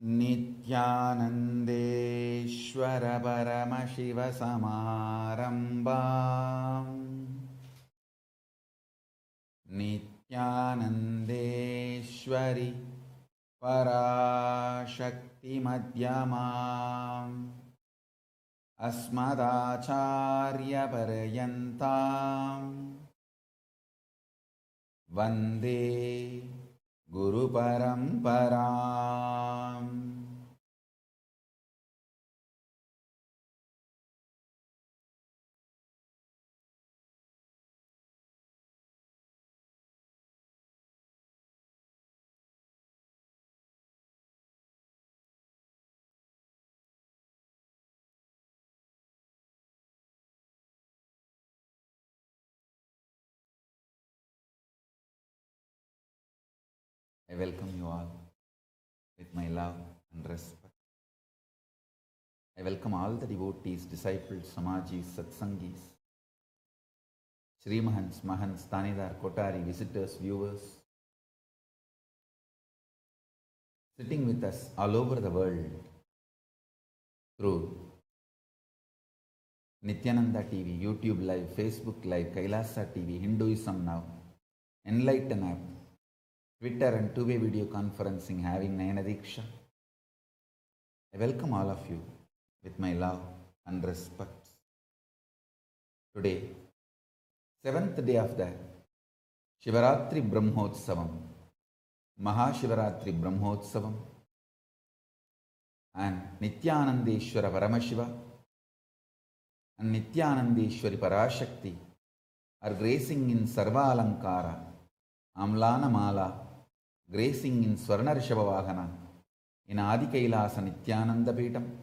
नित्यानन्देश्वर परमशिवसमारम्भाम् नित्यानन्देश्वरि पराशक्तिमध्यमाम् अस्मदाचार्यपर्यन्ताम् वन्दे गुरुपरम्पराम्। I welcome you all with my love and respect. I welcome all the devotees, disciples, Samajis, Satsangis, Sri Mahants, Mahants, Tanidar, Kotari, visitors, viewers, sitting with us all over the world through Nityananda TV, YouTube Live, Facebook Live, Kailasa TV, Hinduism Now, Enlighten App, Twitter and two-way video conferencing having Nayana Diksha. I welcome all of you with my love and respect. Today, 7th day of the Shivaratri Brahmotsavam, Mahashivaratri Brahmotsavam, and Nityanandeshwara Paramashiva and Nityanandeshwari Parashakti are gracing in Sarva Alankara, Amlana Mala, gracing in Swarna Rishabhavahana, in Adi Kailasa Nityananda Peetam.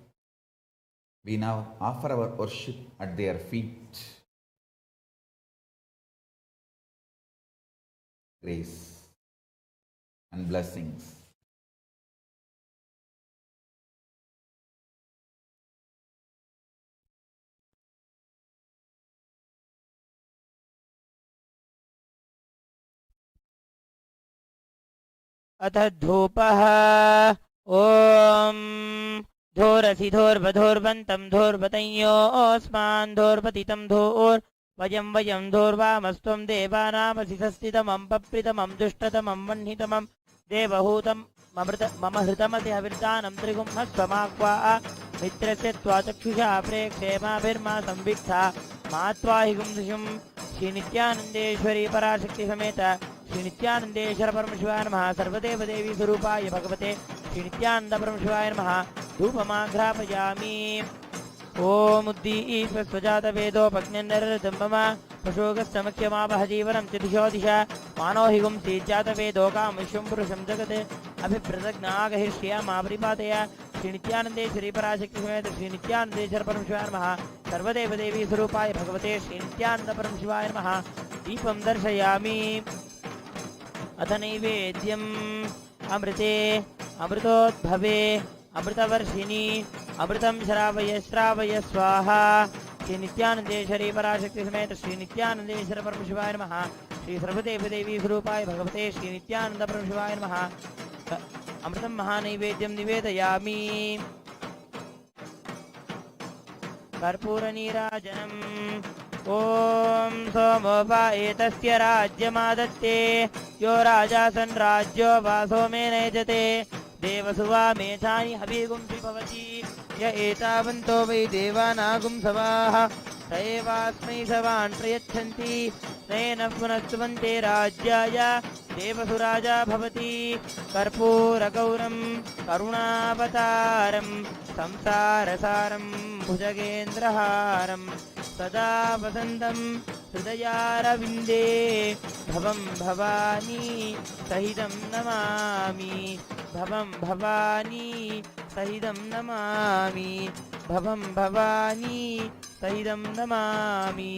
We now offer our worship at their feet. Grace and blessings. अथ धूपः ॐ धूरसिधोर्वधोर्वन्तं धूर्वतञ्योऽस्मान् धूर्वतितं धूर्वयं वयं धूर्वामस्त्वं देवानामसि संस्थितमं पप्रितमं दुष्टतमं वह्नितमं देवहूतं मम हृतमति हविर्दानं त्रिगुंहस्वमाक्वा मित्रस्य त्वा चक्षुषा प्रेक्षेमाभिर्मा संविक्था मा त्वाहिगुं दिशुं श्रीनित्यानन्देश्वरी पराशक्ति समेत श्री नित्यानंदेश्वर परमशिवाय नमः। सर्वदेव देवी स्वरूपाय भगवते श्री नित्यानंद परमशिवाय नमः। धूपमाघ्रापयामि। ओम उद्दीपस्वजात वेदोपज्ञन्नरदम्बम पशोगस्तमख्यमापह जीवनं च दिशो दिशा मानो हिगुं सीज्जात वेदो काम विश्वं पुरुषं जगत् अभिप्रदज्ञागहिष्यामापरिपातय श्री नित्यानंदेश्वरी पराशक्ति समेत श्री नित्यानंदेश्वर परमशिवाय नमः। सर्वदेव देवी स्वरूपाय भगवते श्री नित्यानंद परमशिवाय नमः। दीपं दर्शयामि। अथ नैवेद्यम् अमृते अमृतोद्भवे अमृतवर्षिणी अमृतं श्रावय श्रावय स्वाहा। श्री नित्यानंदेश्वरी पराशक्ति समेत श्री नित्यानंदेश्वर परमशिवाय नमः। श्री सर्वदेव देवी स्वरूपाय भगवते श्री नित्यानंद परमशिवाय नमः। अमृतं महानैवेद्यं निवेदयामि। कर्पूरनीराजनम्। ओम सोमोपाएतस्य राज्यमादत्ते यो राजा सन् राज्यो वासो मे नयजते देवसुवा मेधानि हविगुंसि भवति य एतावन्तो वै देवानागुं सवाः स एवास्मै सवान् प्रयच्छन्ति नयेन पुनस्तुवन्ते राज्याय देवसुराजा भवति। कर्पूरगौरं करुणावतारं संसारसारं भुजगेन्द्रहारं सदा वसन्तं हृदयारविन्दे भवं भवानी सहितं नमामि। भवं भवानी सहितं नमामि। भवं भवानी सहितं नमामि।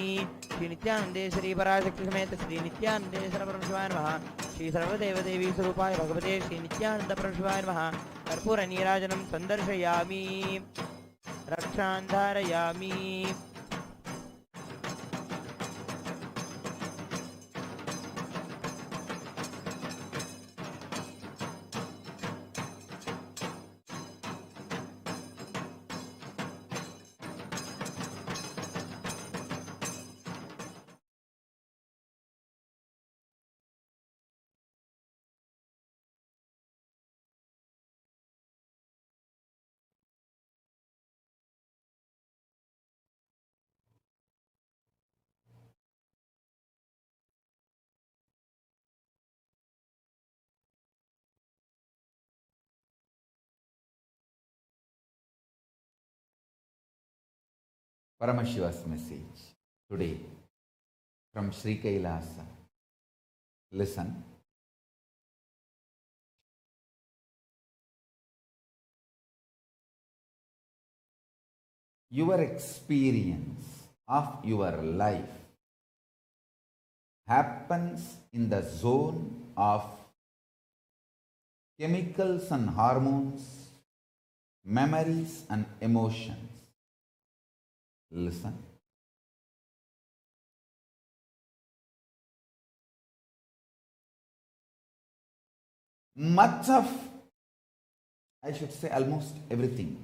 श्री नित्यानंदेश्वरी पराशक्ति समेत श्री नित्यानंदेश्वर परमशिवाय नमः। श्री सर्वदेव देवी स्वरूपाय भगवते श्री नित्यानंद परमशिवाय नमः। कर्पूर नीराजनं संदर्शयामि। रक्षां धारयामि। Paramashiva's message today from Sri Kailasa. Listen. Your experience of your life happens in the zone of chemicals and hormones, memories and emotions. Listen. Much of, I should say almost everything,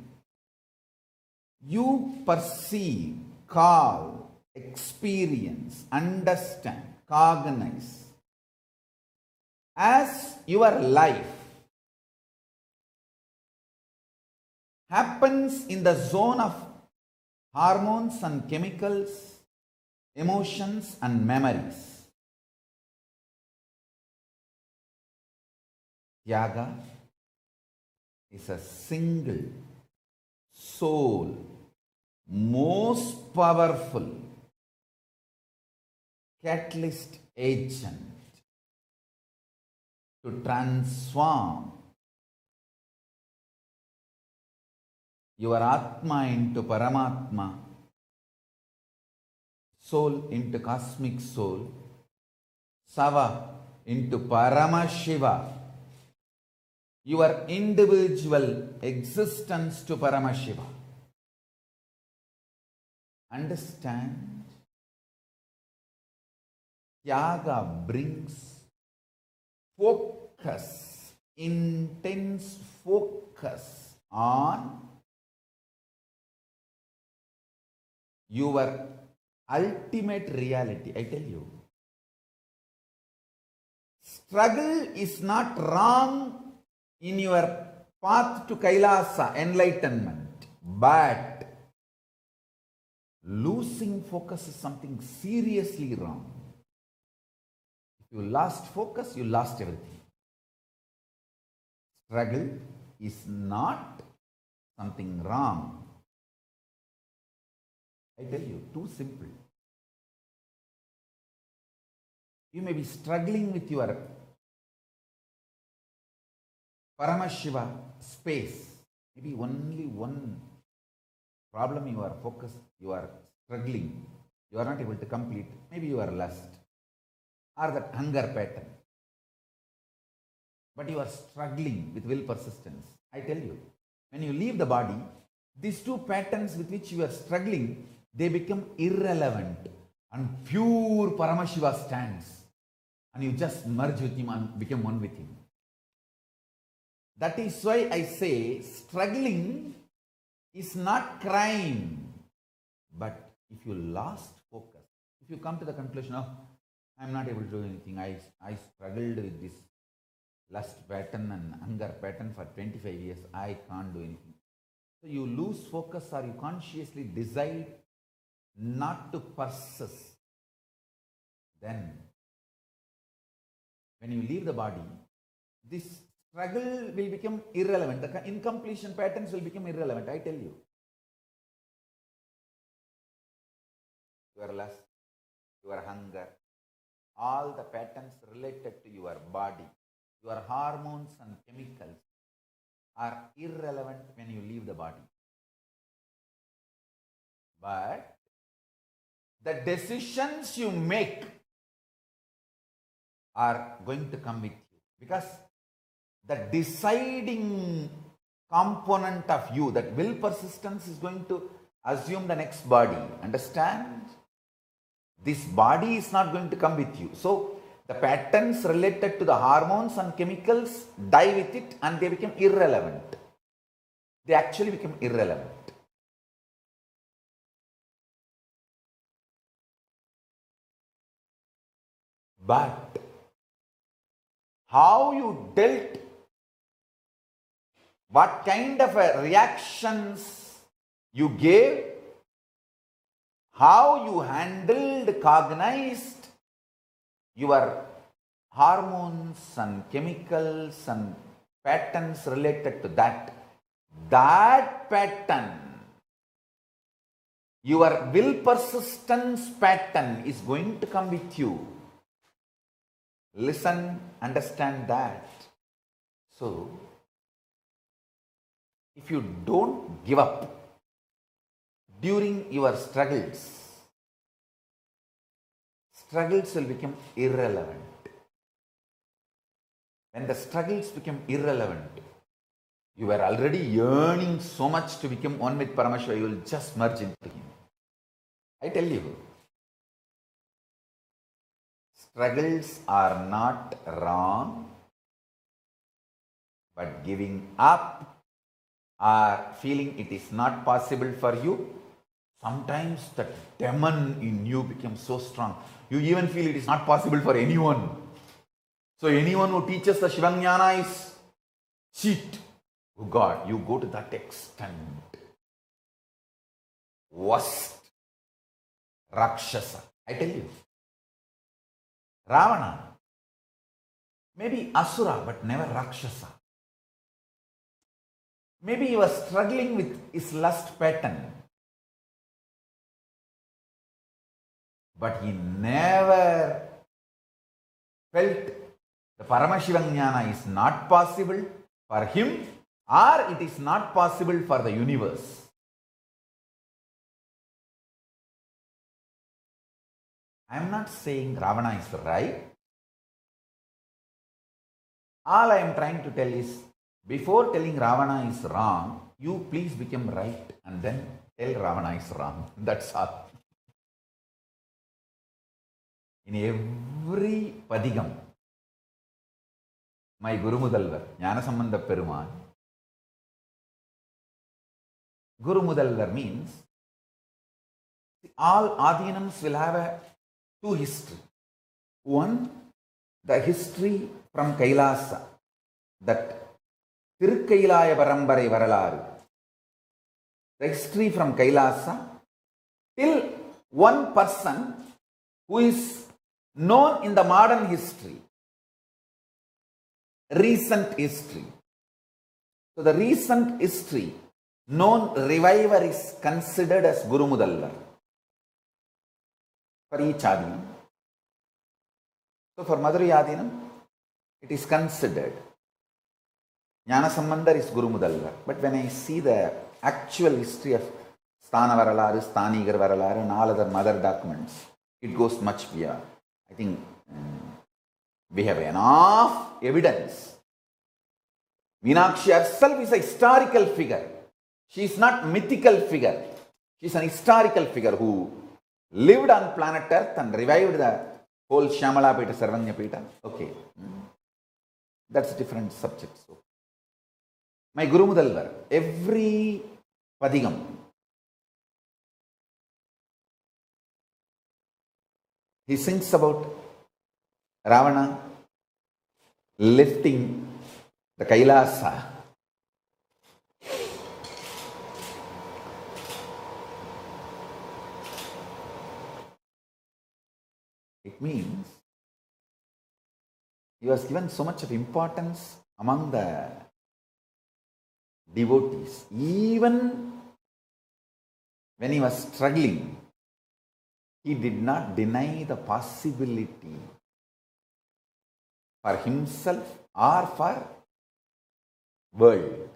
you perceive, call, experience, understand, cognize as your life happens in the zone of hormones and chemicals, emotions and memories. Tyaga is a single, soul, most powerful catalyst agent to transform your Atma into Paramatma, soul into cosmic soul, Sava into Paramashiva, your individual existence to Paramashiva. Understand? Tyaga brings focus, intense focus on your ultimate reality. I tell you, struggle is not wrong in your path to Kailasa, enlightenment, but losing focus is something seriously wrong. If you lost focus, you lost everything. Struggle is not something wrong. I tell you, too simple. You may be struggling with your Paramashiva space. Maybe only one problem you are focused, you are struggling, you are not able to complete. Maybe you are lust or that hunger pattern. But you are struggling with will persistence. I tell you, when you leave the body, these two patterns with which you are struggling, they become irrelevant and pure Paramashiva stands. And you just merge with him and become one with him. That is why I say struggling is not crime. But if you lost focus, if you come to the conclusion of, I am not able to do anything, I struggled with this lust pattern and hunger pattern for 25 years, I can't do anything. So you lose focus or you consciously decide not to persist. Then, when you leave the body, this struggle will become irrelevant. The incompletion patterns will become irrelevant, I tell you. Your lust, your hunger, all the patterns related to your body, your hormones and chemicals are irrelevant when you leave the body. But the decisions you make are going to come with you, because the deciding component of you, that will persistence, is going to assume the next body. Understand? This body is not going to come with you. So the patterns related to the hormones and chemicals die with it and they become irrelevant. They actually become irrelevant. But how you dealt, what kind of reactions you gave, how you handled, cognized your hormones and chemicals and patterns related to that pattern Your will persistence pattern is going to come with you. Listen, understand that. So, if you don't give up during your struggles will become irrelevant. When the struggles become irrelevant, you are already yearning so much to become one with Paramashiva, you will just merge into Him. I tell you, struggles are not wrong, but giving up or feeling it is not possible for you, sometimes the demon in you becomes so strong. You even feel it is not possible for anyone. So anyone who teaches the Shivajnana is cheat. Oh God, you go to that extent. Worst Rakshasa. I tell you. Ravana. Maybe Asura, but never Rakshasa. Maybe he was struggling with his lust pattern. But he never felt the Paramashivajnana is not possible for him, or it is not possible for the universe. I am not saying Ravana is right. All I am trying to tell is, before telling Ravana is wrong, you please become right and then tell Ravana is wrong. That's all. In every Padigam, my Guru Mudalvar, Jnanasambandha Perumal, Guru Mudalvar means all Adinams will have two history. One, the history from Kailasa, that Tirukkailaya Parambarai Varalaru. The history from Kailasa till one person who is known in the modern history, recent history. So the recent history, known reviver is considered as Guru Mudalvar for each Adinam. So for Madurai Adinam, it is considered Jnanasambandha is Guru Mudalvar. But when I see the actual history of Sthana Varalaru, Sthanigar Varalaru and all other mother documents, it goes much beyond. I think we have enough evidence. Meenakshi herself is a historical figure. She is not mythical figure. She is an historical figure who lived on planet Earth and revived the whole Shyamala Pita, Sarvanya Pita. Okay. That's a different subject. So, my Guru Mudalvar, every Padigam, he sings about Ravana lifting the Kailasa. It means he was given so much of importance among the devotees. Even when he was struggling, he did not deny the possibility for himself or for world.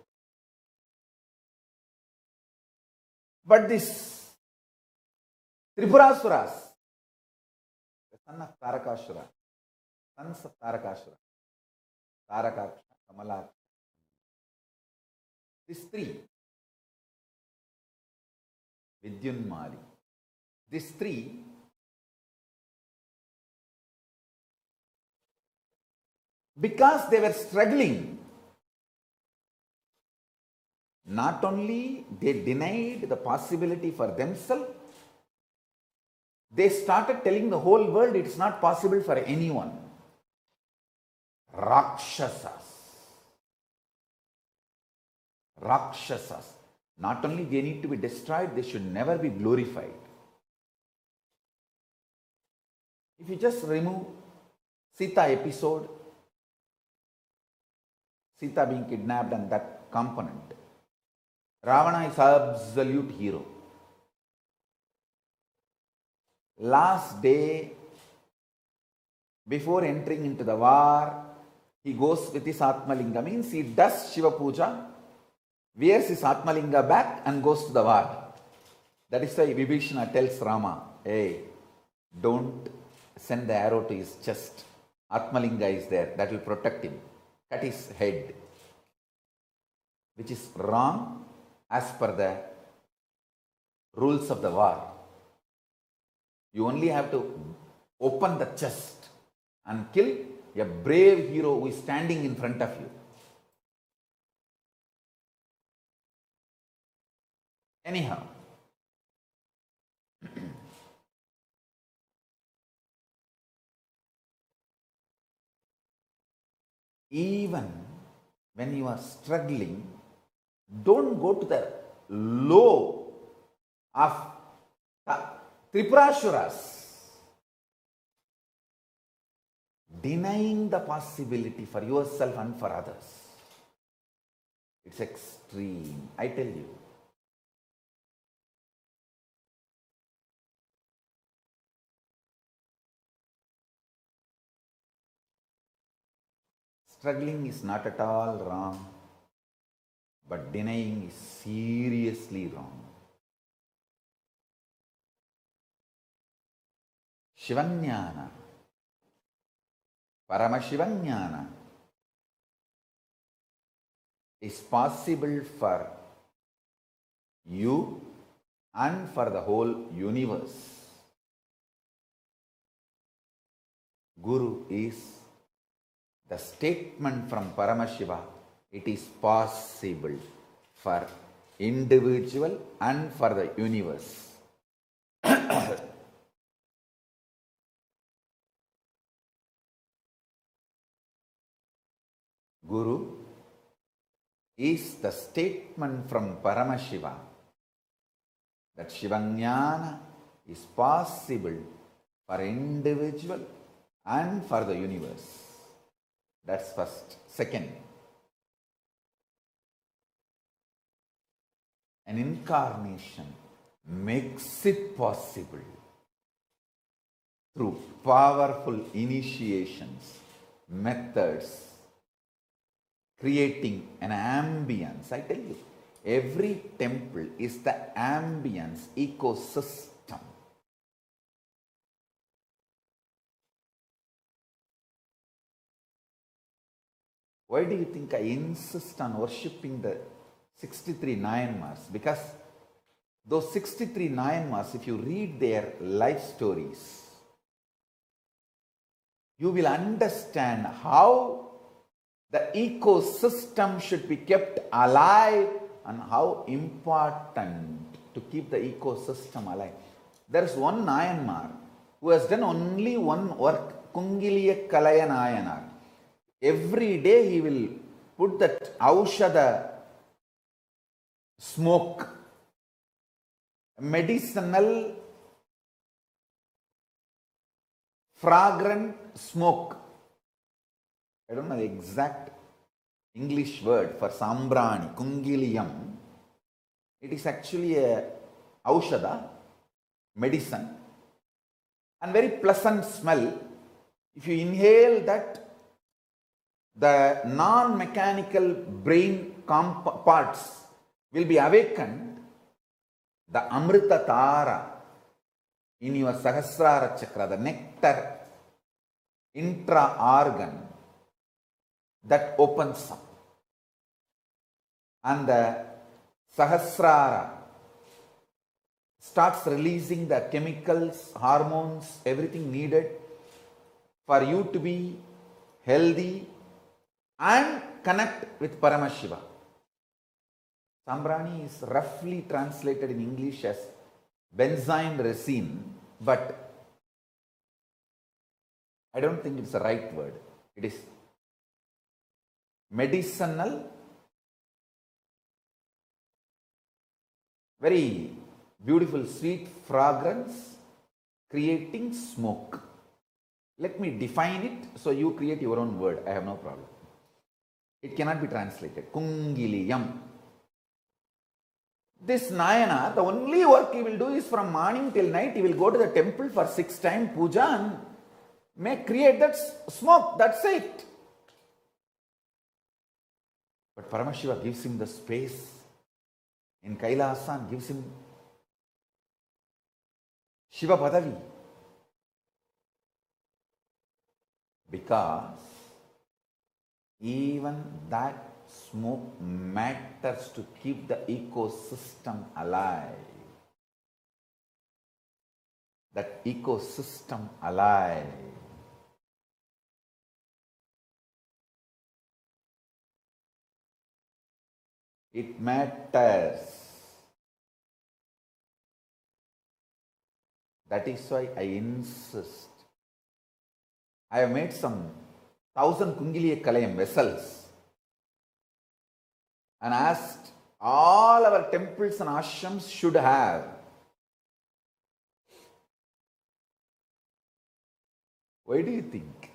But this Tripurasuras, the son of Tarakasura, sons of Tarakasura, Tarakaksha, Kamalaksha, these three, Vidyunmali, these three because they were struggling, not only they denied the possibility for themselves, they started telling the whole world it is not possible for anyone. Rakshasas. Not only they need to be destroyed, they should never be glorified. If you just remove Sita episode, Sita being kidnapped and that component, Ravana is absolute hero. Last day, before entering into the war, he goes with his Atmalinga, means he does Shiva Puja, wears his Atmalinga back and goes to the war. That is why Vibhishana tells Rama, hey, don't send the arrow to his chest. Atmalinga is there, that will protect him. Cut his head. Which is wrong as per the rules of the war. You only have to open the chest and kill a brave hero who is standing in front of you. Anyhow, even when you are struggling, don't go to the low of Tripurasuras. Denying the possibility for yourself and for others. It's extreme, I tell you. Struggling is not at all wrong, but denying is seriously wrong. Shivanyana, Paramashivanyana is possible for you and for the whole universe. Guru is the statement from Paramashiva. It is possible for individual and for the universe. Guru is the statement from Paramashiva that Shivanyana is possible for individual and for the universe. That's first. Second, an incarnation makes it possible through powerful initiations, methods, creating an ambience. I tell you, every temple is the ambience ecosystem. Why do you think I insist on worshipping the 63 Nayanmars? Because those 63 Nayanmars, if you read their life stories, you will understand how the ecosystem should be kept alive and how important to keep the ecosystem alive. There is one Nayanmar who has done only one work, Kungiliya Kalaya Nayanar. Every day he will put that Aushada smoke, medicinal, fragrant smoke. I don't know the exact English word for sambrani, kungiliyam. It is actually a aushada, medicine, and very pleasant smell. If you inhale that, the non-mechanical brain parts will be awakened. The Amrita Tara in your Sahasrara Chakra, the nectar intra-organ, that opens up. And the Sahasrara starts releasing the chemicals, hormones, everything needed for you to be healthy and connect with Paramashiva. Sambrani is roughly translated in English as benzyne resin, but I don't think it's the right word. It is medicinal, very beautiful sweet fragrance, creating smoke. Let me define it so you create your own word. I have no problem. It cannot be translated. Kungiliyam. This Nayana, the only work he will do is from morning till night, he will go to the temple for 6 times puja and create that smoke, that's it. But Paramashiva gives him the space in Kailasa and gives him Shiva Padavi. Because even that smoke matters to keep the ecosystem alive. That ecosystem alive. It matters. That is why I insist. I have made some 1000 Kungiliya Kalayam vessels and asked all our temples and ashrams should have. Why do you think?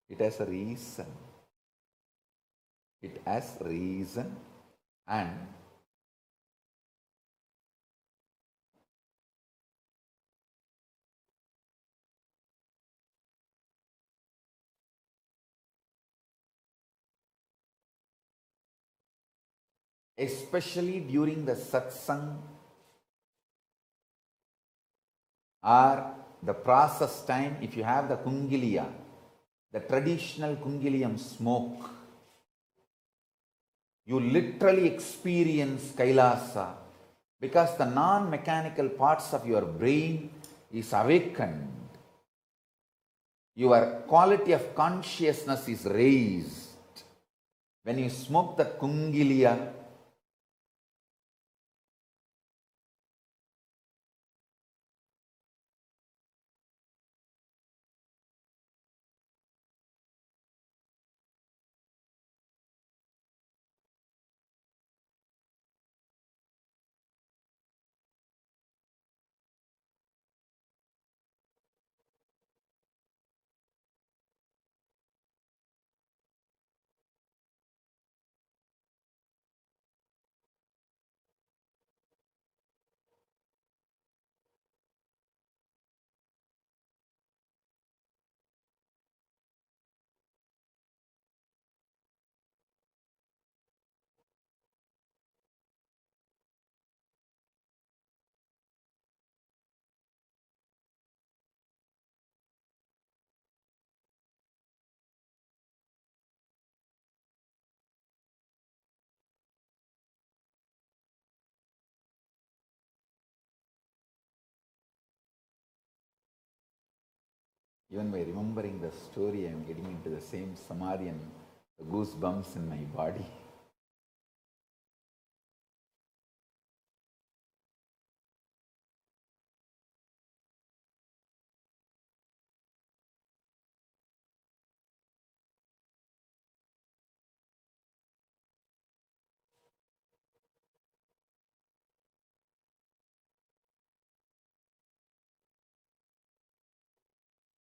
It has a reason. It has reason, and especially during the satsang or the process time, if you have the Kungiliya, the traditional Kungiliyam smoke, you literally experience Kailasa because the non-mechanical parts of your brain is awakened. Your quality of consciousness is raised. When you smoke the Kungiliya, even by remembering the story, I am getting into the same samadhi and the goosebumps in my body.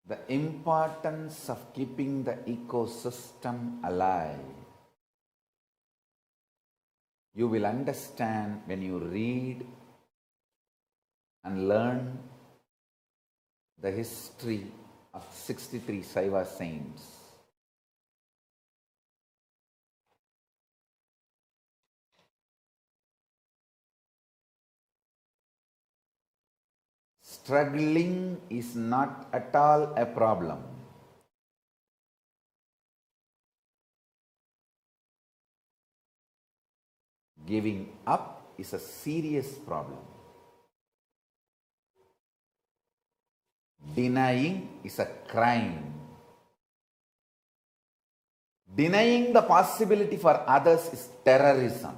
The importance of keeping the ecosystem alive, you will understand when you read and learn the history of 63 Saiva saints. Struggling is not at all a problem. Giving up is a serious problem. Denying is a crime. Denying the possibility for others is terrorism.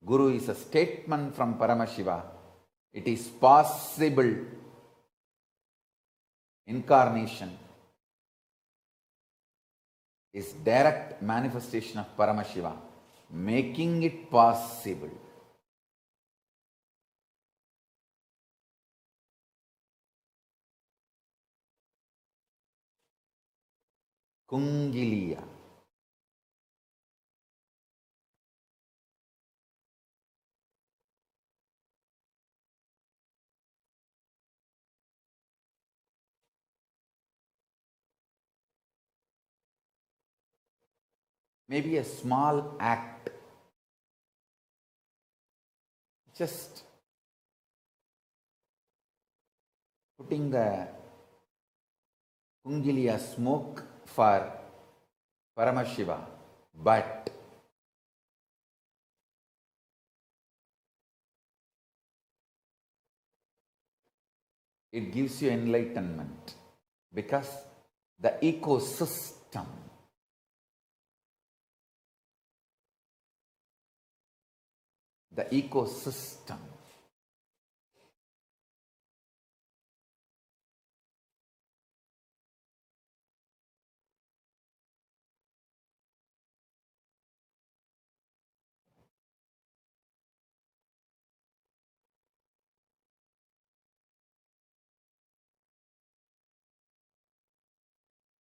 Guru is a statement from Paramashiva. It is possible. Incarnation is direct manifestation of Paramashiva, making it possible. Kungiliya. Maybe a small act, just putting the Kungiliya smoke for Paramashiva, but it gives you enlightenment because the ecosystem,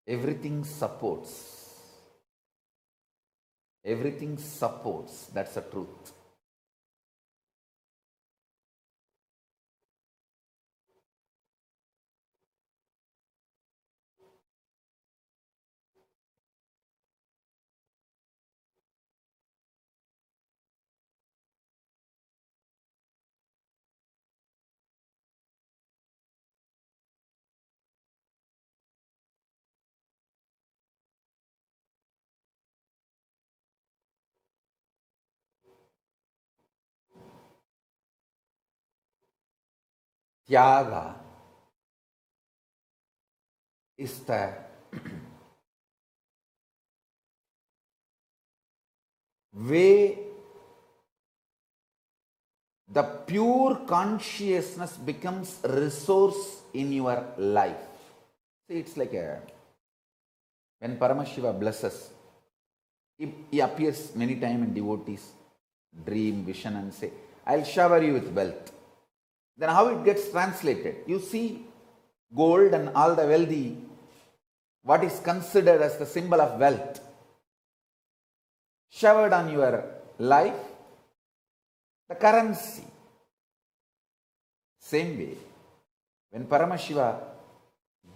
everything supports. Everything supports. That's the truth. Tyaga is the way the pure consciousness becomes resource in your life. See, it's like when Paramashiva blesses, he appears many times in devotees' dream, vision and say, I'll shower you with wealth. Then how it gets translated? You see gold and all the wealthy, what is considered as the symbol of wealth, showered on your life, the currency. Same way, when Paramashiva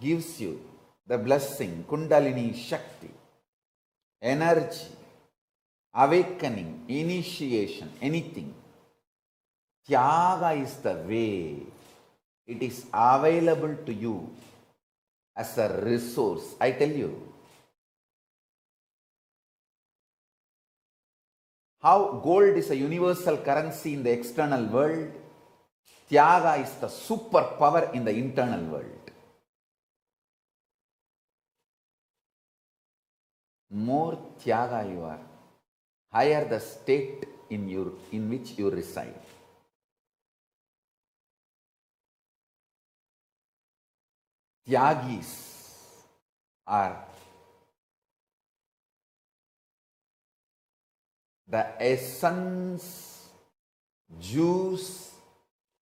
gives you the blessing, Kundalini Shakti, energy, awakening, initiation, anything, Tyaga is the way. It is available to you as a resource. I tell you, how gold is a universal currency in the external world, Tyaga is the superpower in the internal world. More Tyaga you are, higher the state in which you reside. Tyagis are the essence, juice,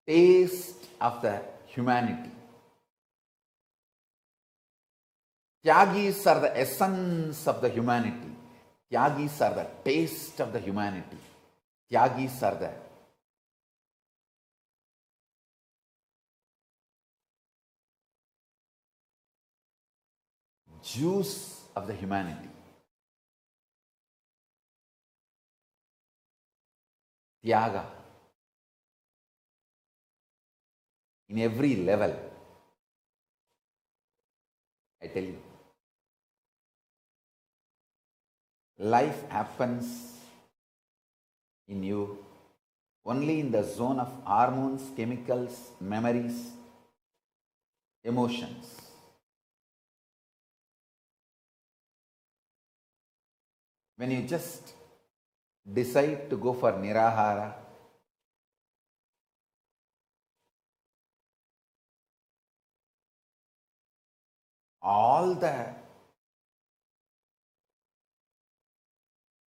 taste of the humanity. Tyagis are the essence of the humanity. Tyagis are the taste of the humanity. Tyagis are the juice of the humanity. Tyaga in every level. I tell you, life happens in you only in the zone of hormones, chemicals, memories, emotions. When you just decide to go for Nirahara, all the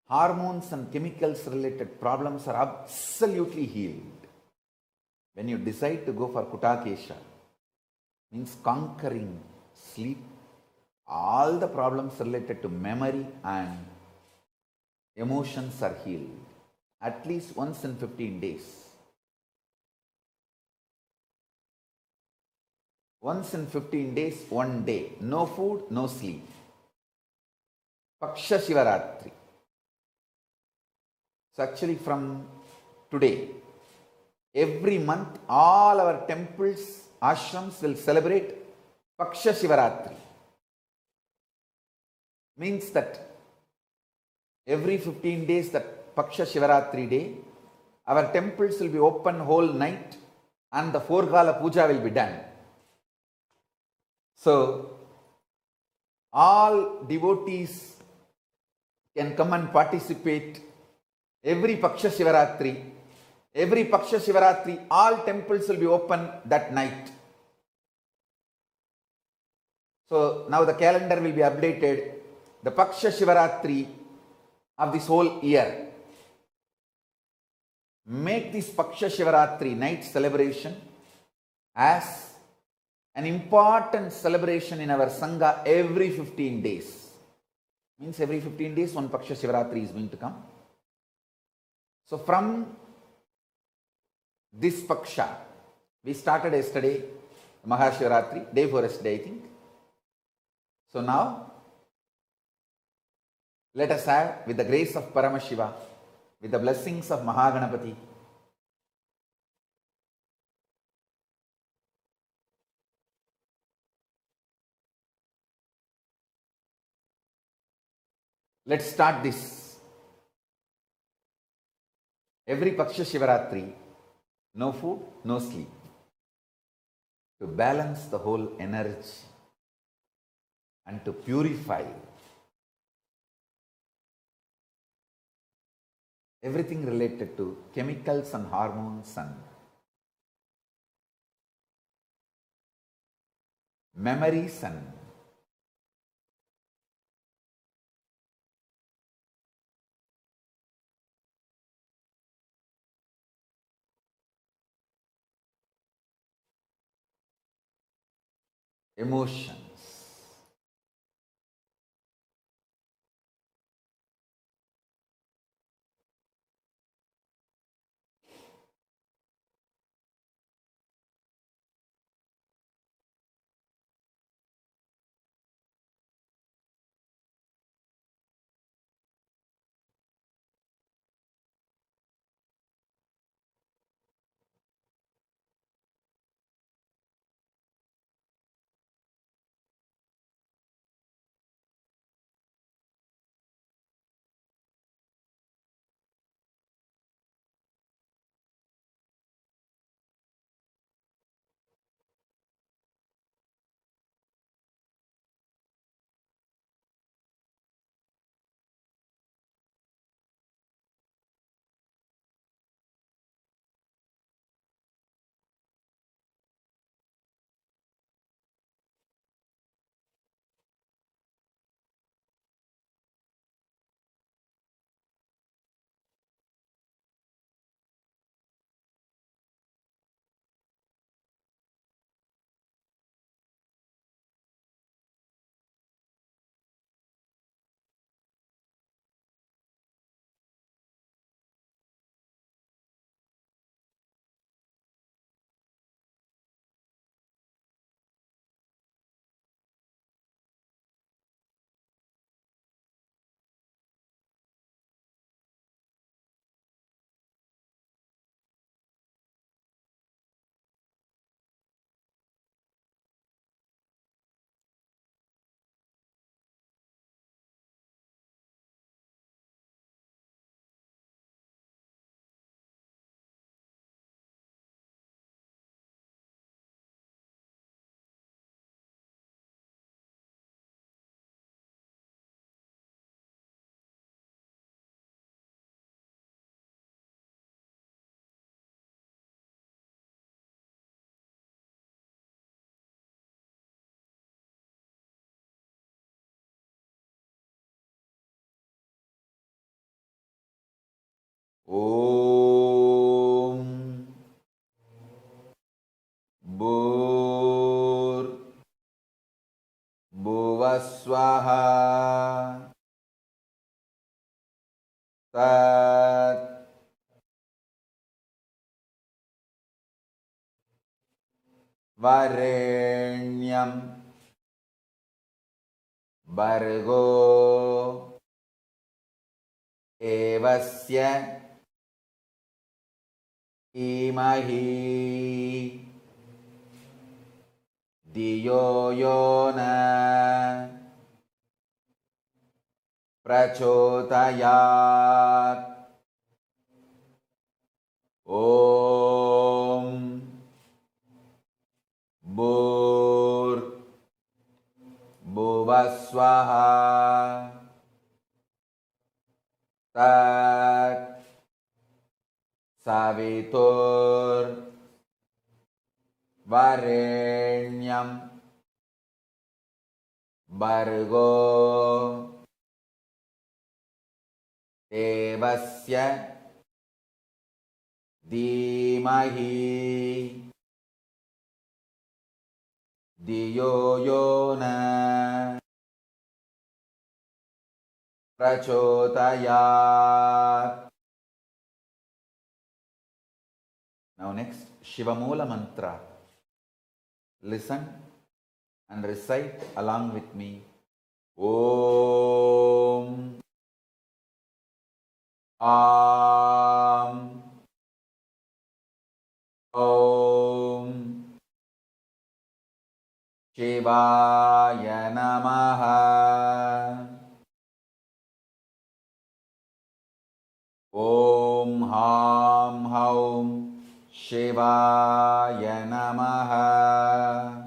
hormones and chemicals related problems are absolutely healed. When you decide to go for Kutakesha, means conquering sleep, all the problems related to memory and emotions are healed at least once in 15 days. Once in 15 days, one day, no food, no sleep. Paksha Shivaratri. So actually from today, every month, all our temples, ashrams will celebrate Paksha Shivaratri. Means that every 15 days, that Paksha Shivaratri day, our temples will be open whole night and the Four-Gala Puja will be done. So, all devotees can come and participate every Paksha Shivaratri. Every Paksha Shivaratri, all temples will be open that night. So, now the calendar will be updated. The Paksha Shivaratri of this whole year. Make this Paksha Shivaratri night celebration as an important celebration in our Sangha every 15 days. Means every 15 days one Paksha Shivaratri is going to come. So from this Paksha, we started yesterday Mahashivaratri, day for yesterday I think. So now, let us have, with the grace of Paramashiva, with the blessings of Mahaganapati, let's start this. Every Paksha Shivaratri, no food, no sleep. To balance the whole energy and to purify everything related to chemicals and hormones and memories and emotions. Om Bhur Bhuva स्वाहा तत् वरेण्यं भर्गो देवस्य धीमहि धियो यो न प्रचोदयात्। ॐ भूर्भुवः स्वः तत् सवितुर्वरेण्यं भर्गो देवस्य धीमहि धियो यो न प्रचोदयात्। Now next, Shiva Moola mantra. Listen and recite along with me. Om Am Om Shivaya Namaha. Om Ham Haum Shivaya Namaha.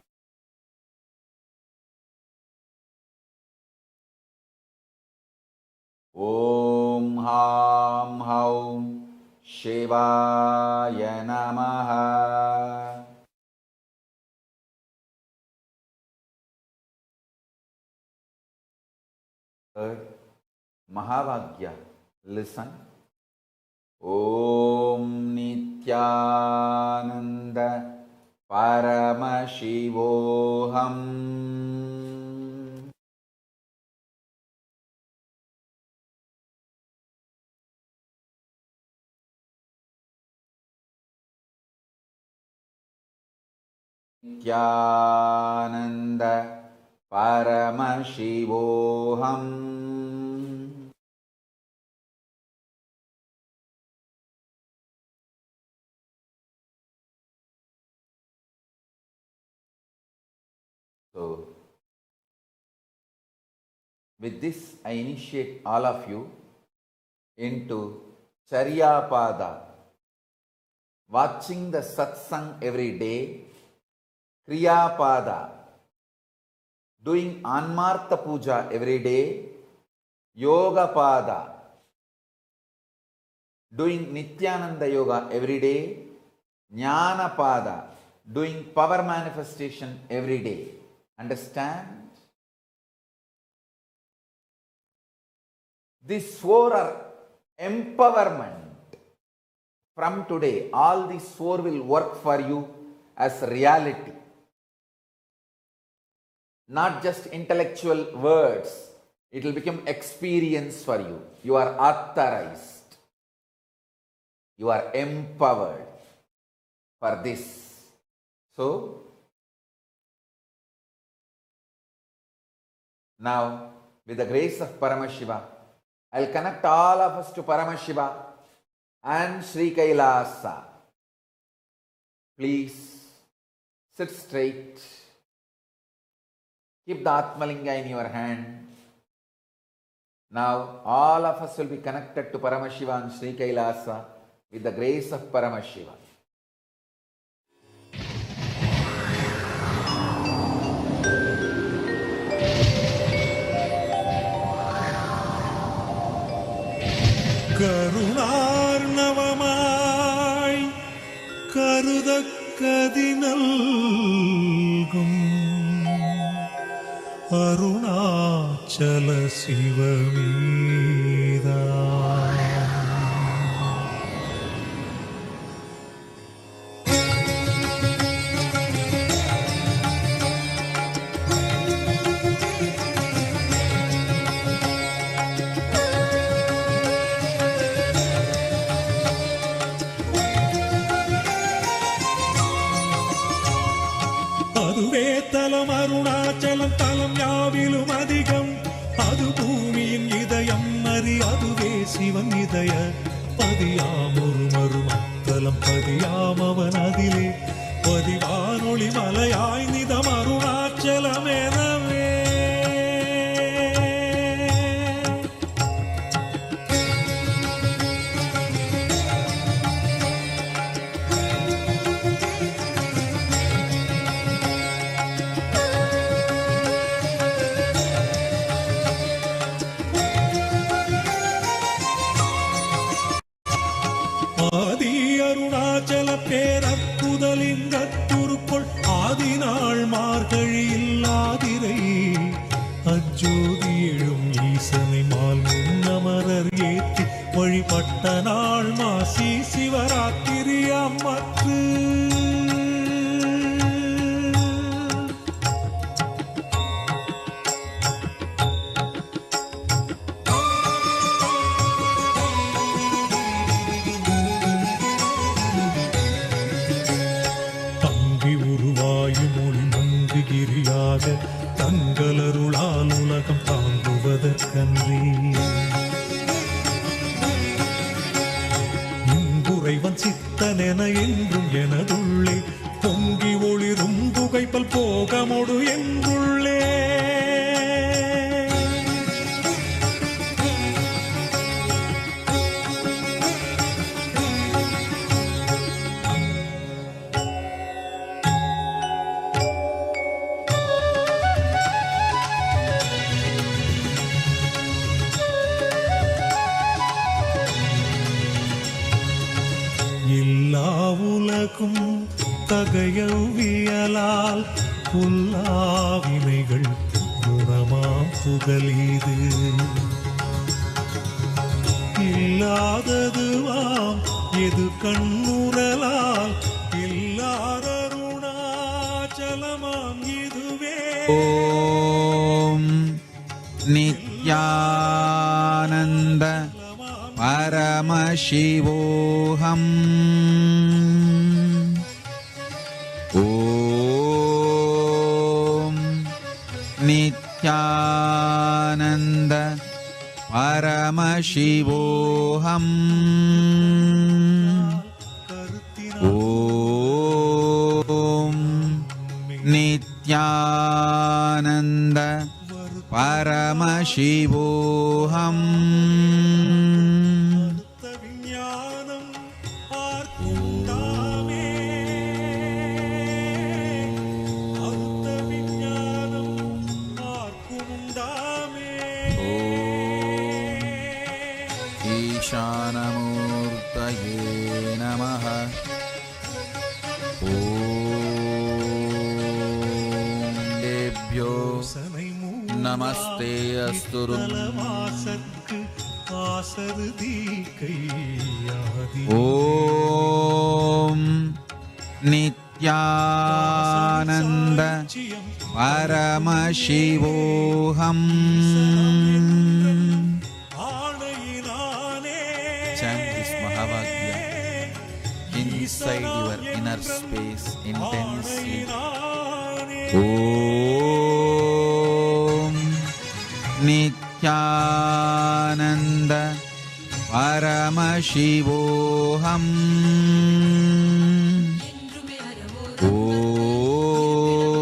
Om Ham Haum Shivaya Namaha. Third, Mahavagya. Listen. Om Nityananda Paramashivoham. Nityananda Paramashivoham. So, with this, I initiate all of you into Charyapada, watching the satsang every day, Kriyapada, doing Anmartha Puja every day, Yoga Pada, doing Nityananda Yoga every day, Jnana Pada, doing power manifestation every day. Understand? These four are empowerment. From today, all these four will work for you as reality. Not just intellectual words. It will become experience for you. You are authorized. You are empowered for this. So, now, with the grace of Paramashiva, I will connect all of us to Paramashiva and Sri Kailasa. Please sit straight. Keep the Atmalinga in your hand. Now, all of us will be connected to Paramashiva and Sri Kailasa with the grace of Paramashiva. கருணார்ணவமாய் கருதக்கதினல்கும் Arunachal சிவமீதா அதுவே தலம் அருணாச்சலம் தலம் யாவிலும் அதிகம் அது பூமியின் இதயம் அறி அதுவே சிவன் இதய பதியாம் ஒரு மருமத்தலம் பதியாம் அவன் அதிலே பதிவானொளி மலையாய் நிதம் அருணாச்சலம் எனவே ஆதி அருணாச்சல பேரற்புதலிங்கத்துருக்குள் ஆதிநாள் மார்கழியில் ஆதிரை அஜோதி எழும் ஈசனை மால் முன்னமரர் ஏற்றி வழிபட்ட நாள் மாசி சிவராத்திரி அம்மற்று தங்களருளால் உலகம் தாங்குவதற்கன்றி இங்குறைவன் சித்தனென என்றும் எனதுள்ளே பொங்கி ஒளிரும் புகைப்பல் போகமொடு என்றுள்ளே உலகும் தகையவியலால் புல்லாவினைகள் குணமாம் புகலீது இல்லாததுவாம் எது கண்ணுறலால் இல்லாதருணாச்சலமாம் இதுவே ஓம் நித்யானந்த பரமசிவோஹம் ஓம் நித்யானந்த பரமசிவோஹம் ஓம் நித்யானந்த பரமசிவோஹம் ईशानमूर्तये नमः ॐ देभ्यो नमस्ते अस्तु ॐ नित्यानन्द परमशिवोऽहम् Chant this Mahavagya inside your inner space intensely. Om Nityananda Paramashivoham.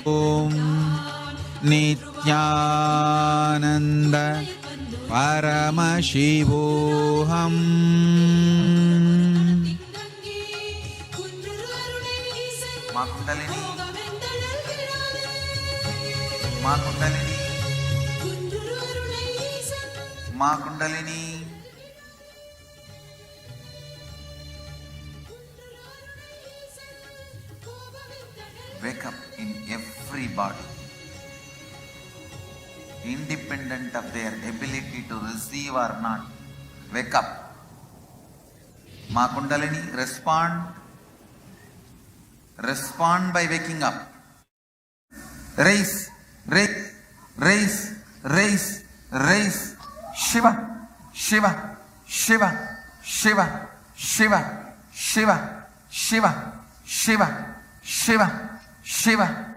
Om Nityananda Paramashivoham. Ma Kundalini, Ma Kundalini, Ma Kundalini. Wake up in every body, independent of their ability to receive or not. Wake up. Ma Kundalini, respond by waking up. Raise, raise, raise, raise, raise. Shiva, Shiva, Shiva, Shiva, Shiva, Shiva, Shiva, Shiva, Shiva, Shiva,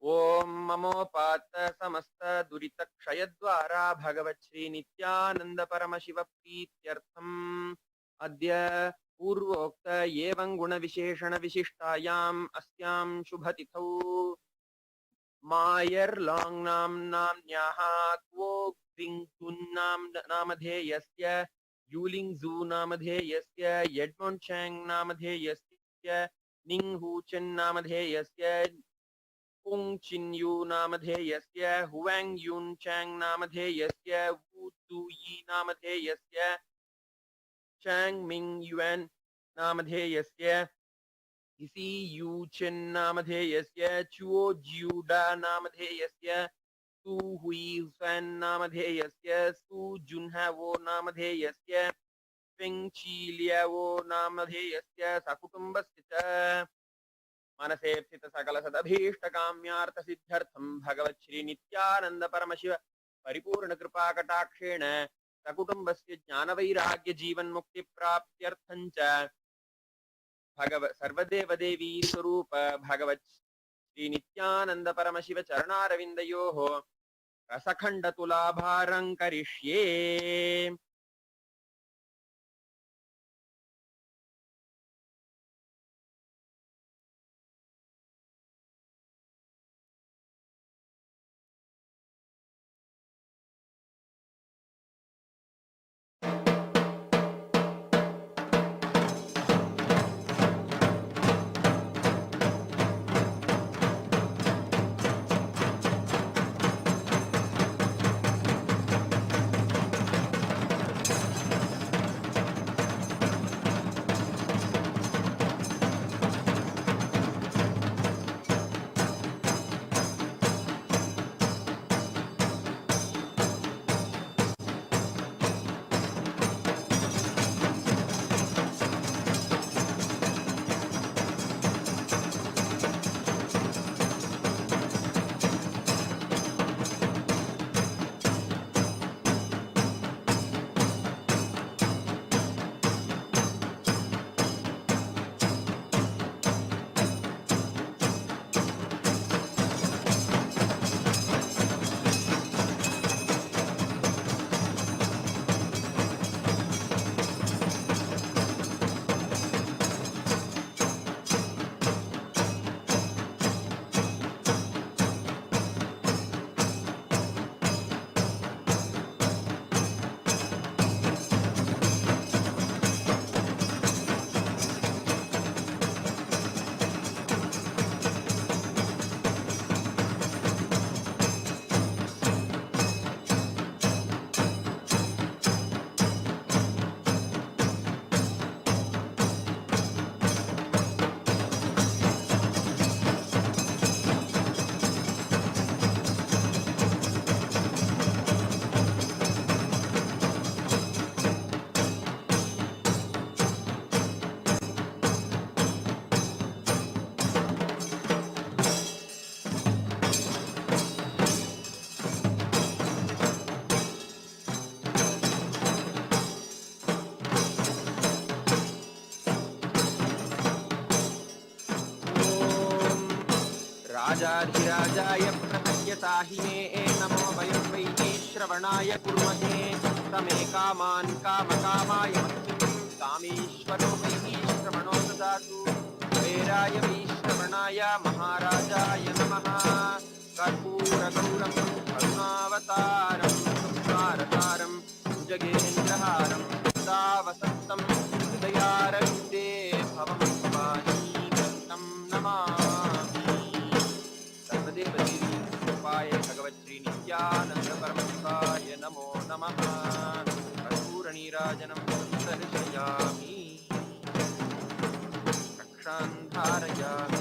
ओम ममोपात समस्त दुरित क्षय द्वारा भगवत् श्री नित्यानंद परम शिव प्रीत्यर्थम अद्य पूर्वोक्त एवं गुण विशेषण विशिष्टायाम् अस्यां शुभतिथौ मायर लॉन्ग नाम्न्याः क्वो ग्विंग गुन नामधेयस्य यूलिंग जू नामधेयस्य एडमंड चैंग नामधेयस्य निंग हू चेन नामधेयस्य पुंग चिन यू नामधेयस्य हुआंग यून चैंग नामधेयस्य वू तु यी नामधेयस्य चैंग मिंग युएन नामधेयस्य इसी यू चेन नामधेयस्य चुओ जिउडा नामधेयस्य तु हुई फैन नामधेयस्य सु जुनहावो नामधेयस्य फेंग ची लियावो नामधेयस्य सकुटुंबस्य च मनसे स्थित सकल सदभीष्ट काम्यार्थ सिद्ध्यर्थम भगवत् श्री नित्यानंद परमशिव परिपूर्ण कृपा कटाक्षेण सकुटुंबस्य ज्ञान वैराग्य जीवन मुक्ति प्राप्त्यर्थं च सर्वदेव देवी स्वरूप भगवत् श्री नित्यानंद परमशिव चरणारविंदयोः रसखंड तुलाभारं करिष्ये। राजाधिराजाय प्रपद्यताहिने नमो वयं वै श्रवणाय कुर्महे तमे कामान् कामकामाय कामेश्वरो वै श्रवणो ददातु वैराय वै श्रवणाय महाराजाय नमः कर्पूरगौरं करुणावतारं संसारसारं भुजगेन्द्रहारं सदा वसन्तं हृदयारविन्दे भवं भवानी तं नमामि। सर्वदेव देवी कृपाय भगवत् श्री नित्यानंद परमशिवाय नमो नमः। कर्पूरनीराजनं दर्शयामि रक्षां धारयामि।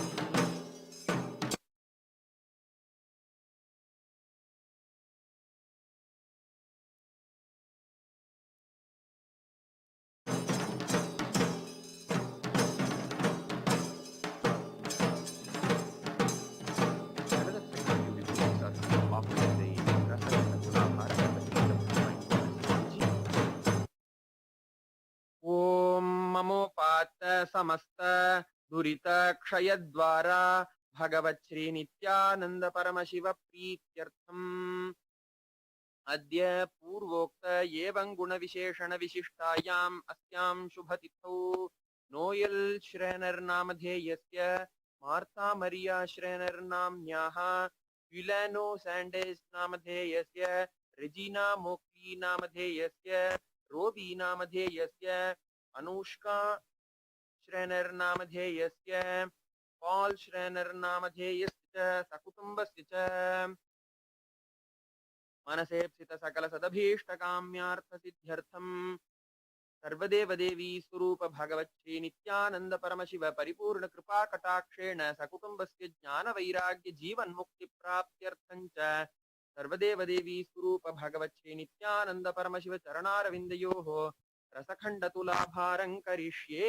ओम ममोपात समस्त दुरित क्षय द्वारा भगवच्छ्रीनित्यानन्दपरमशिवप्रीत्यर्थम् अद्य पूर्वोक्त एवं गुणविशेषणविशिष्टायाम् अस्यां शुभतिथौ नोयल् श्रेनर् नामधेयस्य मार्था मरिया श्रेनर् नाम्न्याः युलानो सैण्डेस् नामधेयस्य रेजिना मोक्ली नामधेयस्य रोबी नामधेयस्य अनुष्का श्रेनर् नामधेयस्य पॉल श्रेनर् नामधेयस्य सकुटुम्बस्य च मनसेप्सित सकल सदभीष्टकाम्यार्थ सिद्ध्यर्थम् सर्वदेवदेवी स्वरूप भगवच्छ्री नित्यानंद परमशिव परिपूर्ण कृपा कटाक्षेण सकुटुम्बस्य ज्ञान वैराग्य जीवन मुक्ति प्राप्त्यर्थं च सर्वदेवदेवी स्वरूप भगवच्छ्री नित्यानंद परमशिव चरणारविन्दयोः रसखण्ड तुलाभारं करिष्ये।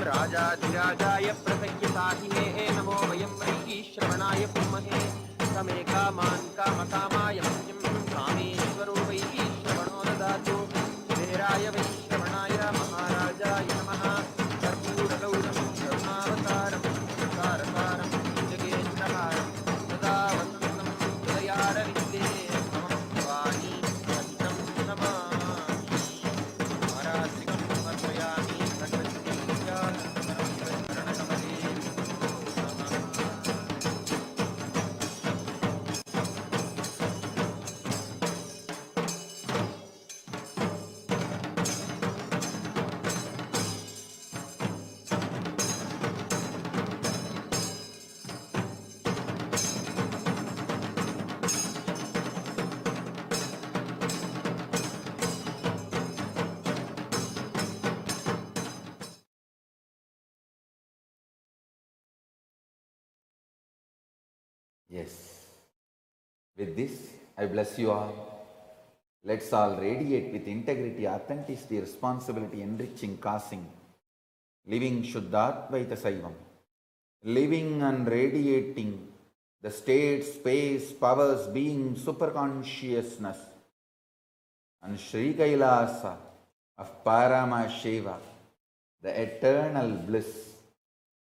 राजाधिराजाय प्रसह्यसाहिने नमो वयं वैश्रवणाय कुर्महे समे कामान् कामकामाय मह्यं कामेश्वरो वैश्रवणो ददातु कुबेराय वैश्रवणाय महाराजाय नमः कर्पूरगौरं करुणावतारं संसारसारं जगेन्द्रहारं सदा वसन्तं हृदयारविन्दे मम भवानी सहितं नमामि महारात्रिकं समर्पयामि Yes. With this, I bless you all. Let's all radiate with integrity, authenticity, responsibility, enriching, causing, living Shuddhatvaita Saivam, living and radiating the state, space, powers, being, superconsciousness, and Sri Kailasa of Parama Shiva, the eternal bliss.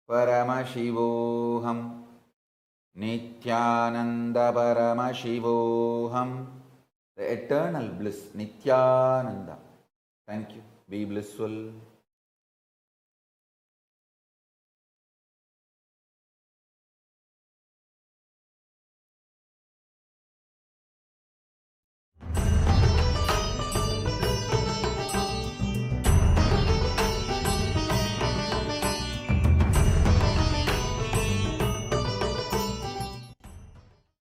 Parama Shivoham. Nityananda Parama Shivoham, the eternal bliss, Nityananda. Thank you. Be blissful.